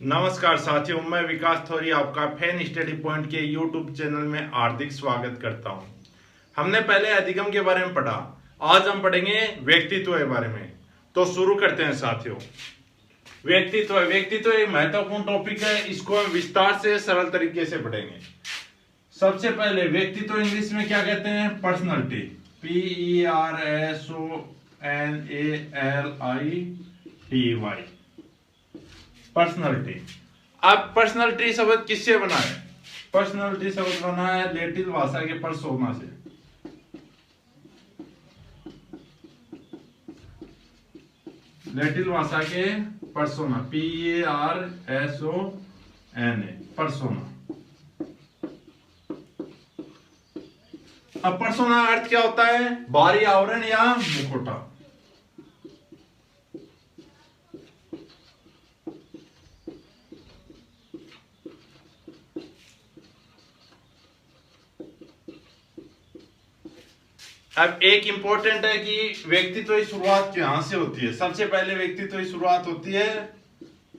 नमस्कार साथियों, मैं विकास थोरी आपका फैन स्टडी पॉइंट के यूट्यूब चैनल में हार्दिक स्वागत करता हूं। हमने पहले अधिगम के बारे में पढ़ा, आज हम पढ़ेंगे व्यक्तित्व के बारे में। तो शुरू करते हैं साथियों। व्यक्तित्व एक महत्वपूर्ण टॉपिक है, इसको हम विस्तार से सरल तरीके से पढ़ेंगे। सबसे पहले व्यक्तित्व इंग्लिश में क्या कहते हैं? पर्सनैलिटी। PERSONALITY। पर्सनैलिटी। अब पर्सनैलिटी शब्द किससे बना है? पर्सनैलिटी शब्द बना है लैटिन भाषा के पर्सोना से। लैटिन भाषा के पर्सोना, PERSONA, पर्सोना। अब पर्सोना अर्थ क्या होता है? बाहरी आवरण या मुखौटा। अब एक इंपॉर्टेंट है कि व्यक्तित्व की शुरुआत कहां से होती है। सबसे पहले व्यक्तित्व की शुरुआत होती है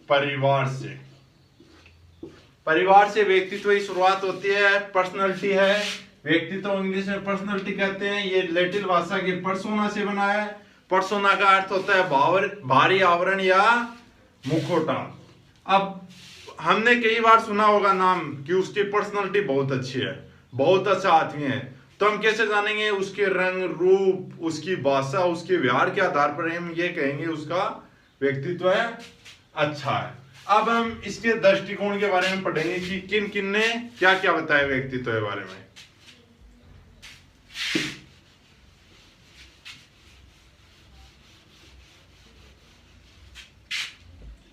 परिवार से। परिवार से व्यक्तित्व की शुरुआत होती है। पर्सनैलिटी है, व्यक्तित्व इंग्लिश में पर्सनैलिटी कहते हैं। ये लैटिन भाषा के पर्सोना से बना है। पर्सोना का अर्थ होता है बाहरी आवरण या मुखौटा। अब हमने कई बार सुना होगा नाम कि उसकी पर्सनैलिटी बहुत अच्छी है, बहुत अच्छा आदमी है। तो हम कैसे जानेंगे? उसके रंग रूप, उसकी भाषा, उसके व्यवहार के आधार पर हम ये कहेंगे उसका व्यक्तित्व है अच्छा है। अब हम इसके दृष्टिकोण के बारे में पढ़ेंगे कि किन किन ने क्या क्या बताया व्यक्तित्व के बारे में।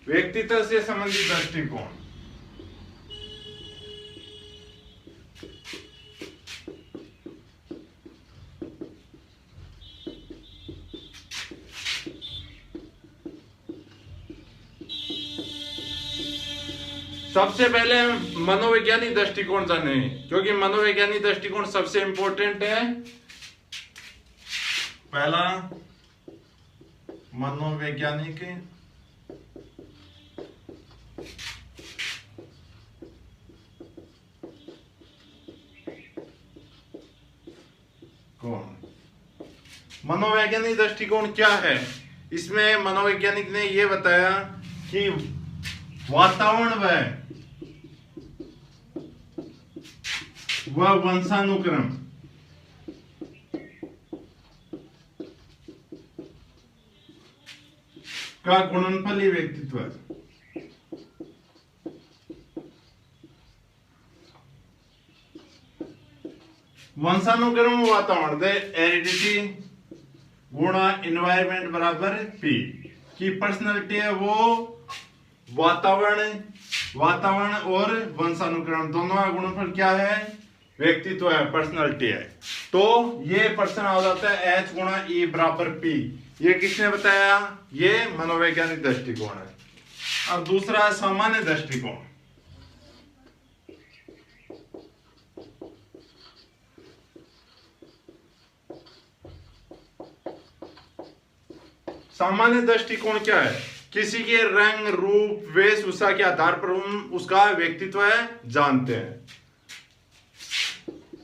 व्यक्तित्व से संबंधित दृष्टिकोण। सबसे पहले मनोवैज्ञानिक दृष्टिकोण जाने, क्योंकि मनोवैज्ञानिक दृष्टिकोण सबसे इंपॉर्टेंट है। पहला मनोवैज्ञानिक कौन? मनोवैज्ञानिक दृष्टिकोण क्या है? इसमें मनोवैज्ञानिक ने यह बताया कि वातावरण वह वंशानुक्रम का गुणनफल ही व्यक्तित्व है। वंशानुक्रम वातावरण, हेरिडिटी गुणा एनवायरमेंट बराबर P की पर्सनैलिटी है वो वातावरण और वंशानुक्रम दोनों का गुणनफल क्या है? व्यक्तित्व है, पर्सनैलिटी है। तो ये पर्सन आ जाता है H गुणा E बराबर P। ये किसने बताया? ये मनोवैज्ञानिक दृष्टिकोण है। अब दूसरा है सामान्य दृष्टिकोण। सामान्य दृष्टिकोण क्या है? किसी के रंग रूप वेशभूषा के आधार पर हम उसका व्यक्तित्व है जानते हैं।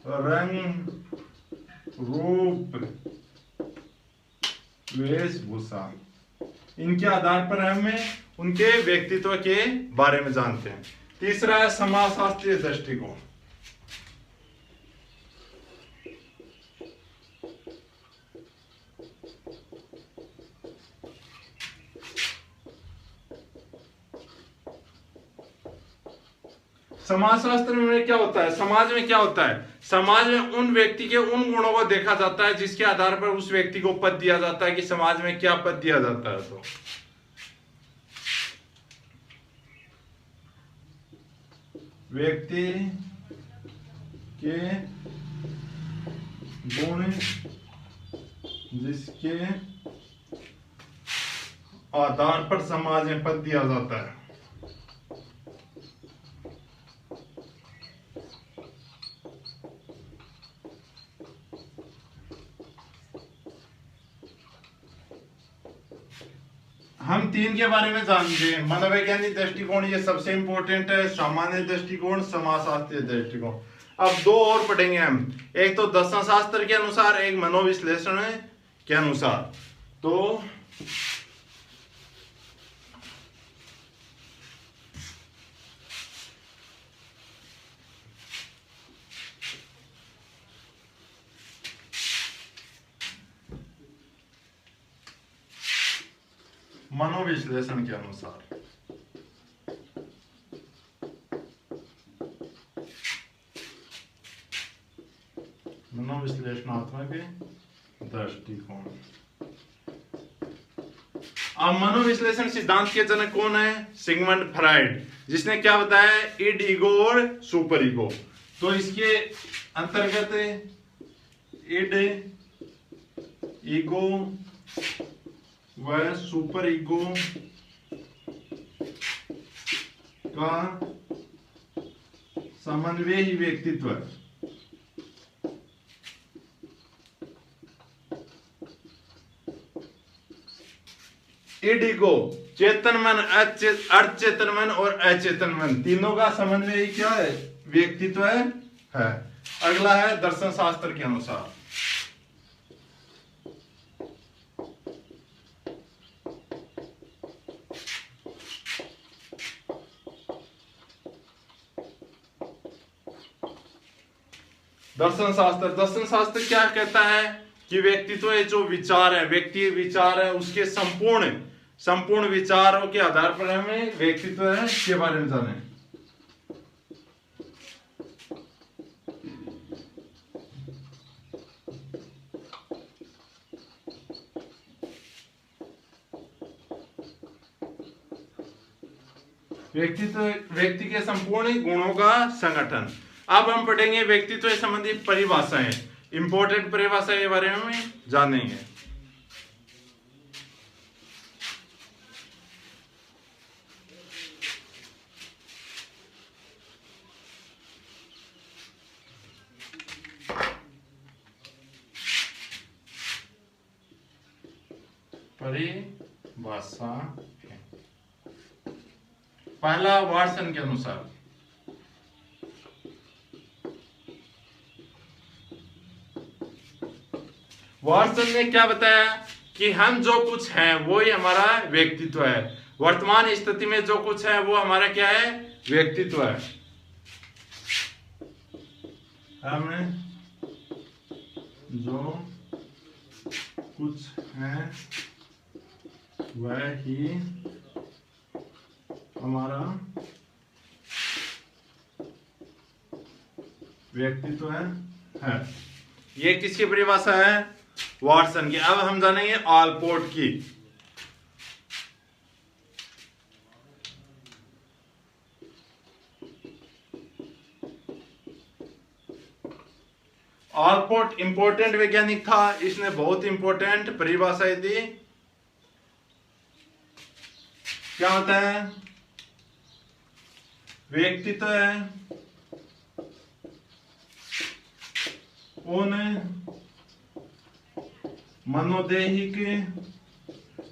रंग रूप वेशभूषा, इनके आधार पर हमें उनके व्यक्तित्व के बारे में जानते हैं। तीसरा है समाजशास्त्रीय दृष्टिकोण। समाजशास्त्र में क्या होता है? समाज में क्या होता है? समाज में उन व्यक्ति के उन गुणों को देखा जाता है जिसके आधार पर उस व्यक्ति को पद दिया जाता है कि समाज में क्या पद दिया जाता है। तो व्यक्ति के गुण जिसके आधार पर समाज में पद दिया जाता है। हम 3 के बारे में जानते हैं। मनोवैज्ञानिक दृष्टिकोण ये सबसे इंपॉर्टेंट है, सामान्य दृष्टिकोण, समाजशास्त्रीय दृष्टिकोण। अब 2 और पढ़ेंगे हम, एक तो दर्शन शास्त्र के अनुसार, एक मनोविश्लेषण के अनुसार। तो मनोविश्लेषण के अनुसार मनोविश्लेषणात्मक दृष्टिकोण। अब मनोविश्लेषण सिद्धांत के जनक कौन है? सिगमंड फ्राइड, जिसने क्या बताया? इड, ईगो और सुपर ईगो। तो इसके अंतर्गत इड, ईगो व सुपर ईगो का समन्वय ही व्यक्तित्व है। इड, ईगो, चेतन मन, अर्धचेतन मन और अचेतन मन, तीनों का समन्वय क्या है? व्यक्तित्व है। अगला है दर्शन शास्त्र के अनुसार। दर्शन शास्त्र क्या कहता है कि व्यक्तित्व जो विचार है, व्यक्ति विचार है, उसके संपूर्ण विचारों के आधार पर हमें व्यक्तित्व है के बारे में जाने। व्यक्तित्व व्यक्ति के संपूर्ण गुणों का संगठन। अब हम पढ़ेंगे व्यक्तित्व से संबंधित परिभाषाएं, इंपॉर्टेंट परिभाषा के बारे में जानेंगे। परिभाषा पहला वाटसन के अनुसार, वाटसन ने क्या बताया कि हम जो कुछ हैं वो ही हमारा व्यक्तित्व है। वर्तमान स्थिति में जो कुछ है वो हमारा क्या है? व्यक्तित्व है। हम जो कुछ है वह ही हमारा व्यक्तित्व है। ये किसकी परिभाषा है? वाटसन की। अब हम जानेंगे आलपोर्ट की। आलपोर्ट इंपॉर्टेंट वैज्ञानिक था, इसने बहुत इंपॉर्टेंट परिभाषाएं दी। क्या होता है? व्यक्तित्व है उन मनोदैहिक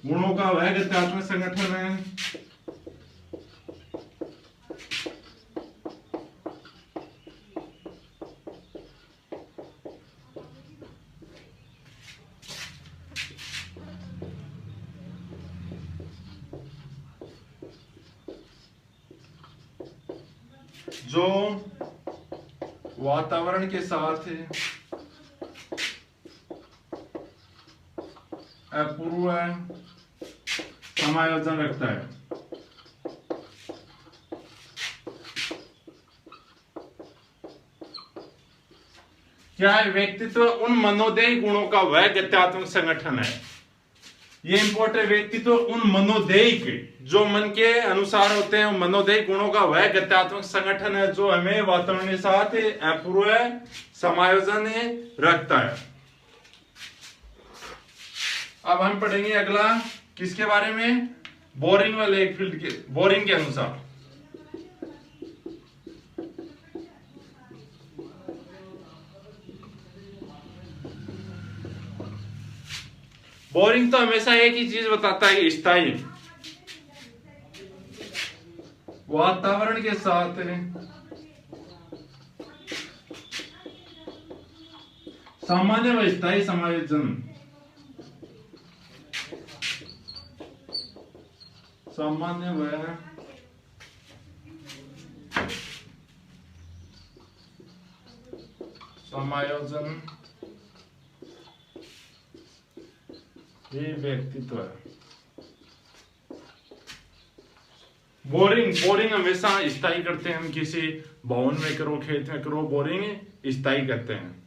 गुणों का वह गत्यात्मक संगठन है जो वातावरण के साथ अपूर्व समायोजन रखता है। क्या है? व्यक्तित्व उन मनोदेही गुणों का वह गत्यात्मक संगठन है। ये इंपॉर्टेंट, व्यक्तित्व उन मनोदेहिक जो मन के अनुसार होते हैं, मनोदेहिक गुणों का वह गत्यात्मक संगठन है जो हमें वातावरण के साथ अपूर्व समायोजन रखता है। अब हम पढ़ेंगे अगला किसके बारे में? बोरिंग व लेकफील्ड के, बोरिंग के अनुसार। बोरिंग तो हमेशा एक ही चीज बताता है, स्थायी। वातावरण के साथ सामान्य व स्थायी समायोजन। सामान्य व समायोजन ये व्यक्तित्व है। बोरिंग हमेशा स्थायी करते हैं। हम किसी भवन में करो, खेत में करो, बोरिंग स्थायी करते हैं।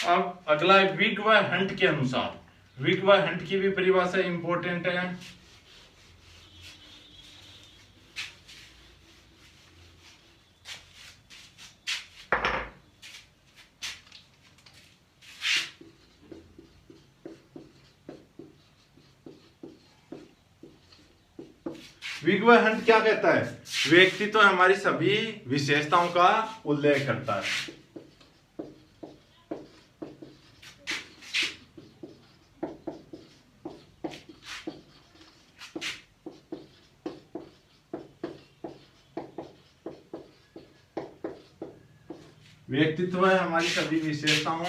अब अगला है विग व हंट के अनुसार। विग व हंट की भी परिभाषा इंपॉर्टेंट है। विग व हंट क्या कहता है? व्यक्ति तो हमारी सभी विशेषताओं का उल्लेख करता है। व्यक्तित्व है हमारी सभी विशेषताओं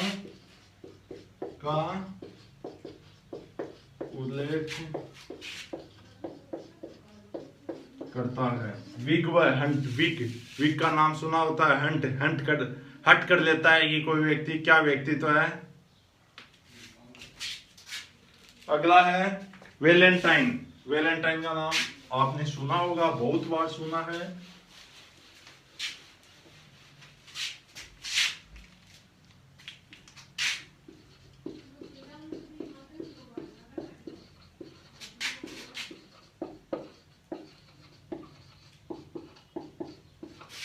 का उल्लेख करता है। विग व हंट। विग का नाम सुना होता है। हट कर लेता है कि कोई व्यक्ति क्या व्यक्तित्व है। अगला है वैलेंटाइन। वैलेंटाइन का नाम आपने सुना होगा, बहुत बार सुना है।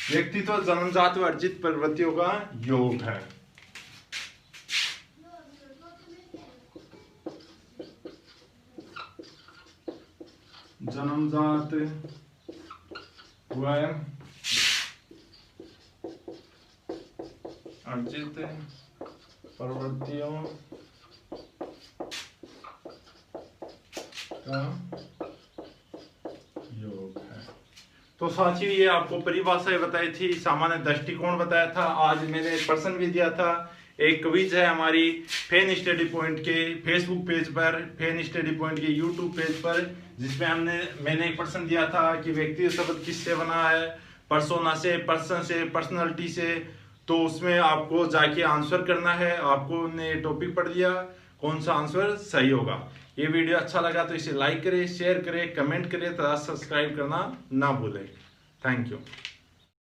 व्यक्तित्व जन्मजात व अर्जित प्रवृत्तियों का योग है। जन्मजात व अर्जित प्रवृत्तियों का योग है। तो साथियों, ये आपको परिभाषाएं बताई थी, सामान्य दृष्टिकोण बताया था। आज मैंने एक प्रश्न भी दिया था। एक क्विज है हमारी फैन स्टडी पॉइंट के फेसबुक पेज पर, फैन स्टडी पॉइंट के यूट्यूब पेज पर, जिसमें मैंने एक प्रश्न दिया था कि व्यक्तिगत शब्द किससे बना है? पर्सोना से, पर्सन से, पर्सनालिटी से। तो उसमें आपको जाके आंसर करना है। आपको ने टॉपिक पढ़ दिया, कौन सा आंसर सही होगा। ये वीडियो अच्छा लगा तो इसे लाइक करें, शेयर करें, कमेंट करें तथा सब्सक्राइब करना ना भूलें। Thank you.